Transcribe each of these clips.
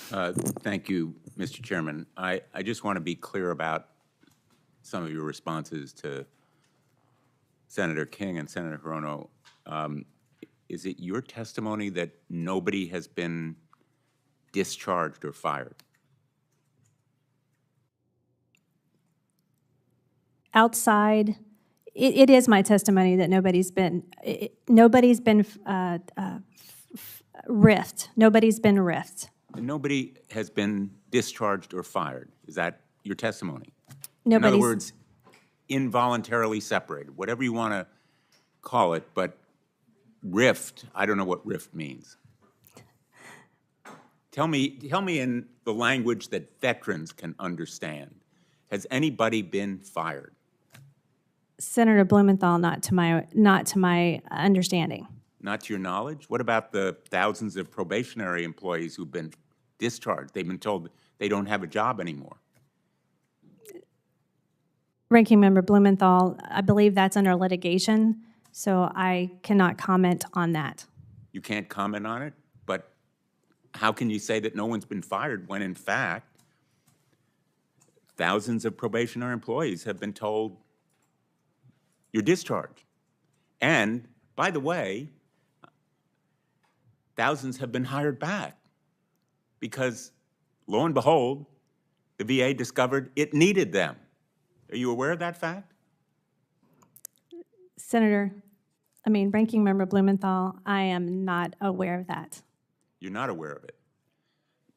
Thank you, Mr. Chairman. I just want to be clear about some of your responses to Senator King and Senator Hirono. Is it your testimony that nobody has been discharged or fired? Outside, it is my testimony that nobody's been riffed. Nobody's been riffed. Nobody has been discharged or fired. Is that your testimony? Nobody's, in other words, involuntarily separated, whatever you want to call it, but rift, I don't know what rift means. Tell me in the language that veterans can understand. Has anybody been fired? Senator Blumenthal, not to my understanding. Not to your knowledge? What about the thousands of probationary employees who've been discharged? They've been told they don't have a job anymore. Ranking Member Blumenthal, I believe that's under litigation, so I cannot comment on that. You can't comment on it, but how can you say that no one's been fired when, in fact, thousands of probationary employees have been told you're discharged? And, by the way, thousands have been hired back because, lo and behold, the VA discovered it needed them. Are you aware of that fact? Ranking Member Blumenthal, I am not aware of that. You're not aware of it.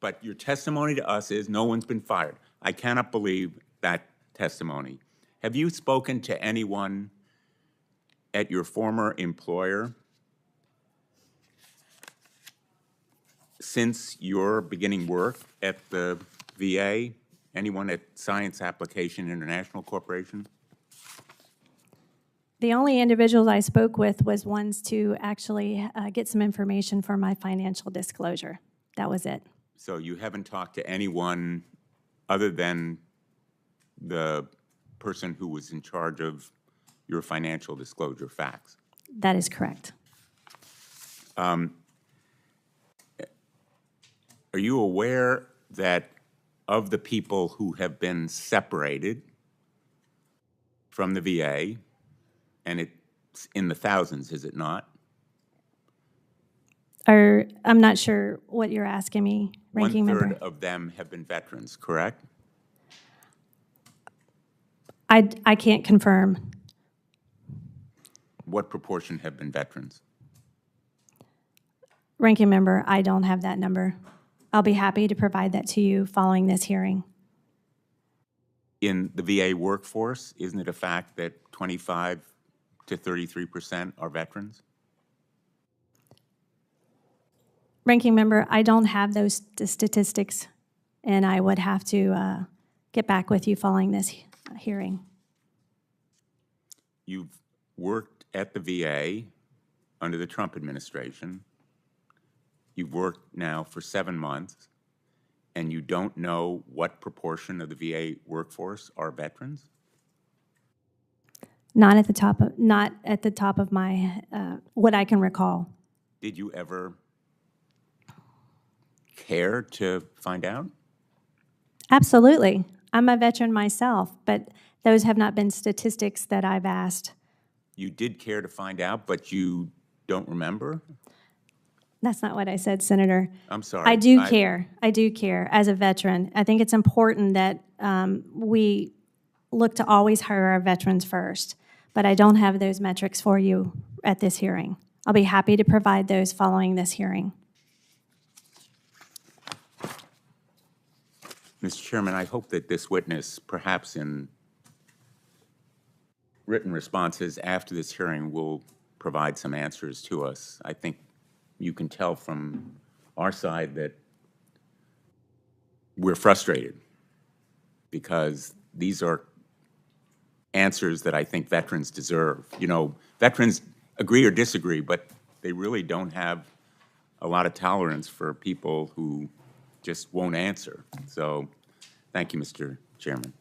But your testimony to us is no one's been fired. I cannot believe that testimony. Have you spoken to anyone at your former employer since your beginning work at the VA? Anyone at Science Application International Corporation? The only individuals I spoke with was ones to actually get some information for my financial disclosure. That was it. So you haven't talked to anyone other than the person who was in charge of your financial disclosure facts? That is correct. Are you aware that of the people who have been separated from the VA, and it's in the thousands, is it not? I'm not sure what you're asking me, Ranking Member. 1/3 of them have been veterans, correct? I can't confirm. What proportion have been veterans? Ranking Member, I don't have that number. I'll be happy to provide that to you following this hearing. In the VA workforce, isn't it a fact that 25 to 33% are veterans? Ranking Member, I don't have those statistics, and I would have to get back with you following this hearing. You've worked at the VA under the Trump administration. You've worked now for 7 months, and you don't know what proportion of the VA workforce are veterans? Not at the top of my what I can recall. Did you ever care to find out? Absolutely. I'm a veteran myself, but those have not been statistics that I've asked. You did care to find out, but you don't remember? That's not what I said, Senator. I'm sorry. I do care. I do care as a veteran. I think it's important that we look to always hire our veterans first, but I don't have those metrics for you at this hearing. I'll be happy to provide those following this hearing. Mr. Chairman, I hope that this witness, perhaps in written responses after this hearing, will provide some answers to us. I think you can tell from our side that we're frustrated because these are answers that I think veterans deserve. You know, veterans agree or disagree, but they really don't have a lot of tolerance for people who just won't answer. So, thank you, Mr. Chairman.